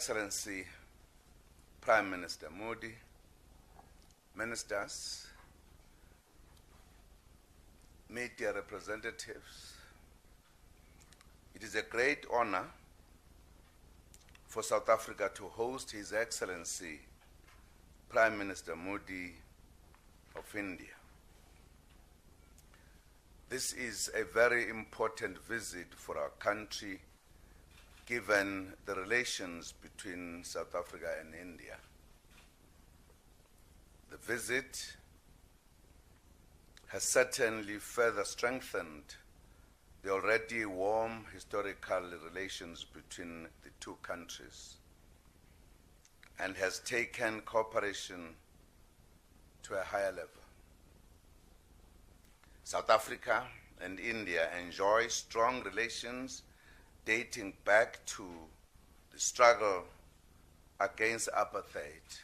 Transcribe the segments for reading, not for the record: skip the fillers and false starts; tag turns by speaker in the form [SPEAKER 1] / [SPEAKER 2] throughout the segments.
[SPEAKER 1] Excellency Prime Minister Modi, ministers, media representatives, it is a great honor for South Africa to host His Excellency Prime Minister Modi of India. This is a very important visit for our country, given the relations between South Africa and India. The visit has certainly further strengthened the already warm historical relations between the two countries and has taken cooperation to a higher level. South Africa and India enjoy strong relations dating back to the struggle against apartheid.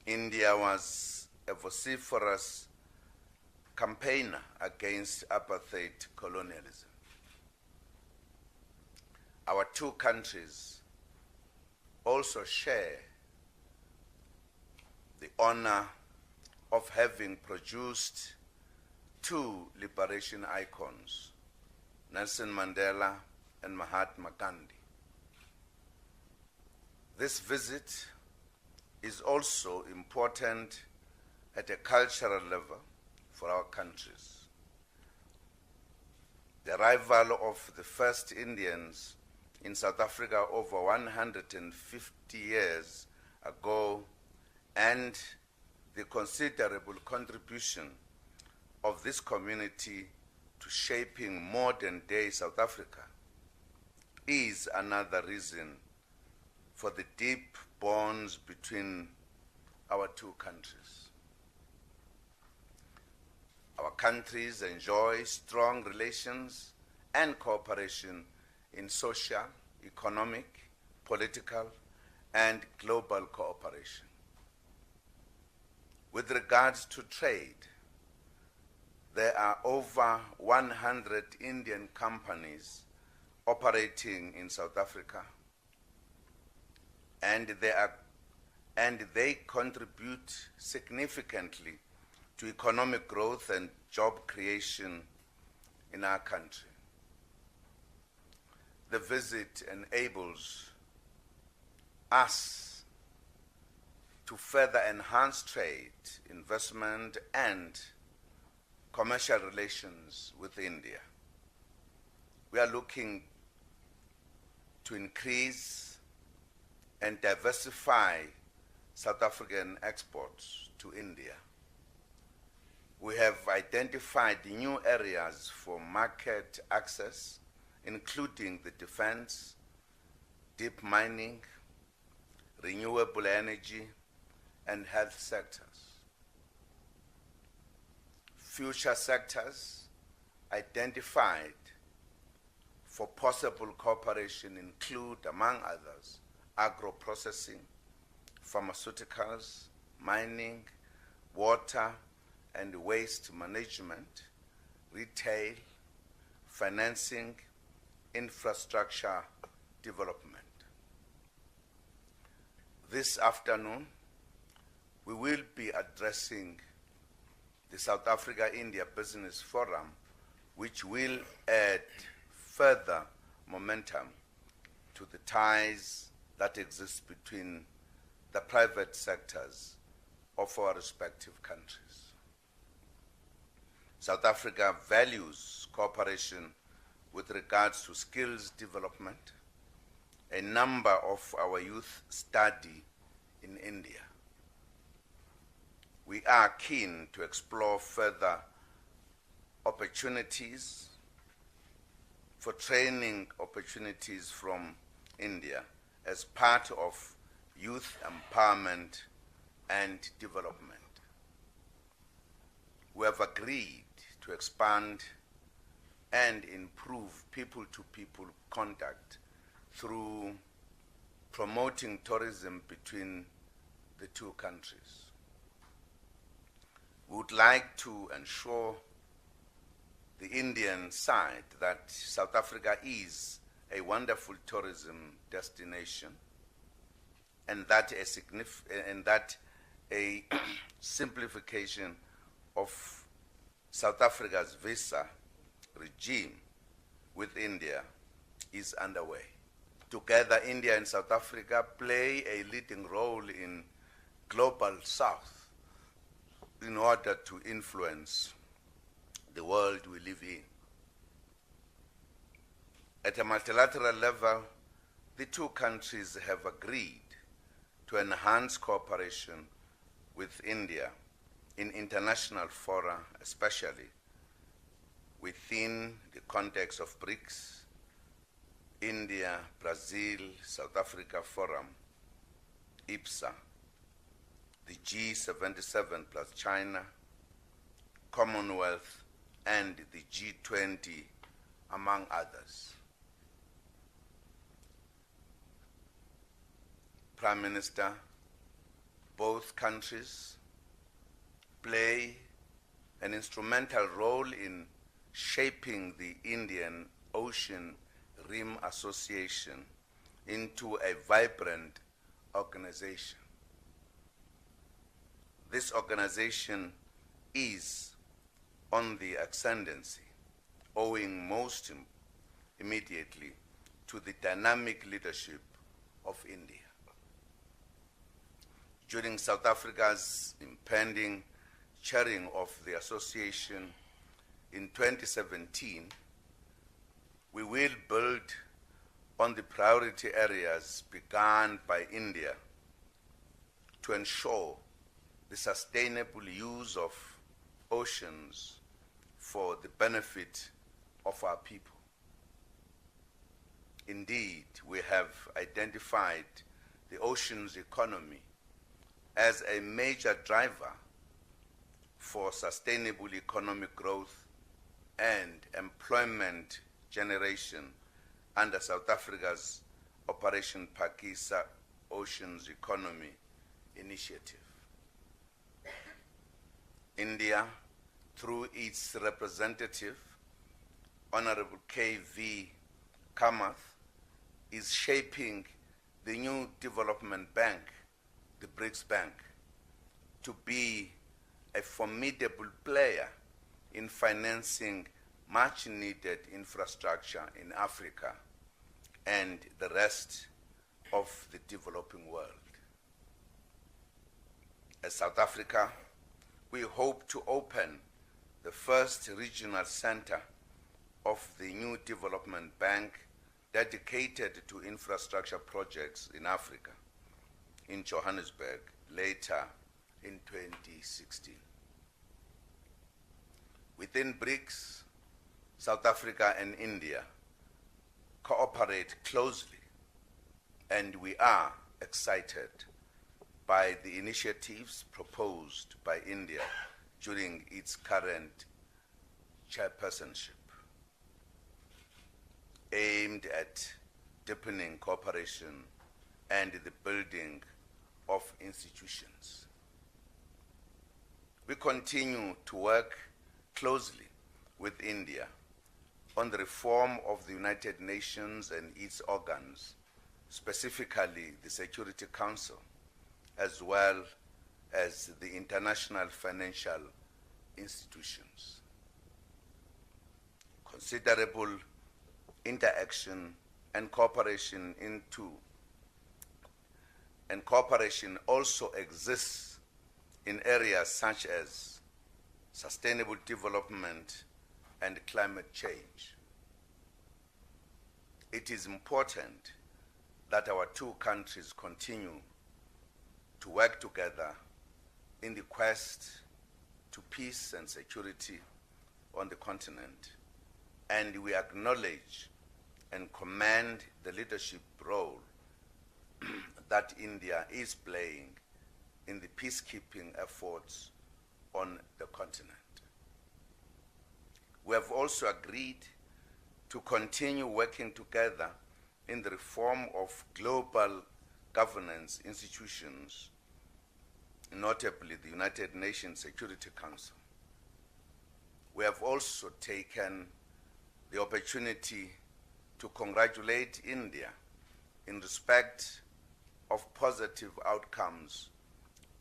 [SPEAKER 1] India was a vociferous campaigner against apartheid colonialism. Our two countries also share the honor of having produced two liberation icons, Nelson Mandela and Mahatma Gandhi. This visit is also important at a cultural level for our countries. The arrival of the first Indians in South Africa over 150 years ago and the considerable contribution of this community to shaping modern-day South Africa is another reason for the deep bonds between our two countries. Our countries enjoy strong relations and cooperation in social, economic, political, and global cooperation. With regards to trade, there are over 100 Indian companies operating in South Africa, and they contribute significantly to economic growth and job creation in our country. The visit enables us to further enhance trade, investment, and commercial relations with India. We are looking to increase and diversify South African exports to India. We have identified new areas for market access, including the defense, deep mining, renewable energy, and health sectors. Future sectors identified for possible cooperation include, among others, agro-processing, pharmaceuticals, mining, water and waste management, retail, financing, infrastructure development. This afternoon, we will be addressing the South Africa-India Business Forum, which will add further momentum to the ties that exist between the private sectors of our respective countries. South Africa values cooperation with regards to skills development. A number of our youth study in India. We are keen to explore further opportunities for training opportunities from India as part of youth empowerment and development. We have agreed to expand and improve people-to-people contact through promoting tourism between the two countries. We would like to ensure the Indian side that South Africa is a wonderful tourism destination, and that a simplification of South Africa's visa regime with India is underway. Together, India and South Africa play a leading role in global South in order to influence the world we live in. At a multilateral level, the two countries have agreed to enhance cooperation with India in international fora, especially within the context of BRICS, India, Brazil, South Africa Forum, IPSA, the G77 plus China, Commonwealth, and the G20, among others. Prime Minister, both countries play an instrumental role in shaping the Indian Ocean Rim Association into a vibrant organization. This organization is on the ascendancy, owing most immediately to the dynamic leadership of India. During South Africa's impending chairing of the association in 2017, we will build on the priority areas begun by India to ensure the sustainable use of oceans for the benefit of our people. Indeed, we have identified the oceans economy as a major driver for sustainable economic growth and employment generation under South Africa's Operation Phakisa Oceans Economy Initiative. India, through its representative, Honorable K.V. Kamath, is shaping the new development bank, the BRICS Bank, to be a formidable player in financing much needed infrastructure in Africa and the rest of the developing world. As South Africa, we hope to open the first regional center of the new development bank dedicated to infrastructure projects in Africa, in Johannesburg, later in 2016. Within BRICS, South Africa and India cooperate closely, and we are excited by the initiatives proposed by India during its current chairpersonship, aimed at deepening cooperation and the building of institutions. We continue to work closely with India on the reform of the United Nations and its organs, specifically the Security Council, as well as the international financial institutions. Considerable interaction and cooperation also exists in areas such as sustainable development and climate change. It is important that our two countries continue to work together in the quest to peace and security on the continent, and we acknowledge and commend the leadership role that India is playing in the peacekeeping efforts on the continent. We have also agreed to continue working together in the reform of global governance institutions, notably the United Nations Security Council. We have also taken the opportunity to congratulate India in respect of positive outcomes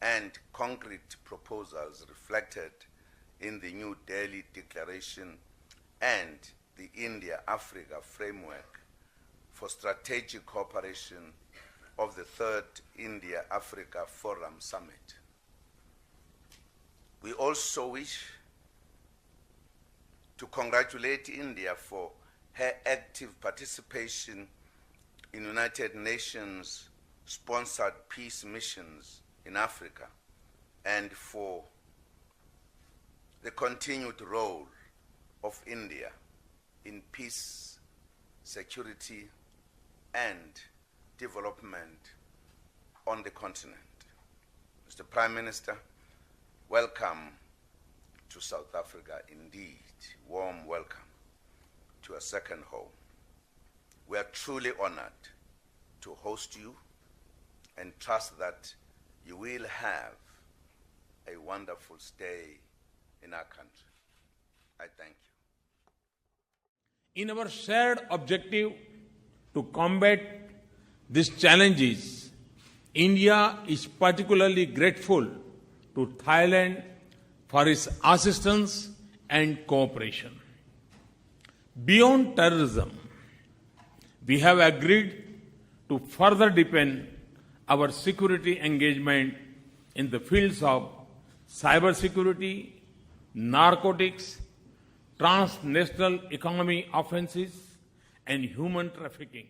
[SPEAKER 1] and concrete proposals reflected in the New Delhi Declaration and the India-Africa Framework for Strategic Cooperation of the Third India-Africa Forum Summit. We also wish to congratulate India for her active participation in United Nations sponsored peace missions in Africa and for the continued role of India in peace, security, and development on the continent. Mr. Prime Minister, welcome to South Africa indeed. Warm welcome to a second home. We are truly honored to host you and trust that you will have a wonderful stay in our country. I thank you.
[SPEAKER 2] In our shared objective to combat these challenges, India is particularly grateful to Thailand for its assistance and cooperation. Beyond terrorism, we have agreed to further deepen our security engagement in the fields of cybersecurity, narcotics, transnational economy offences, and human trafficking.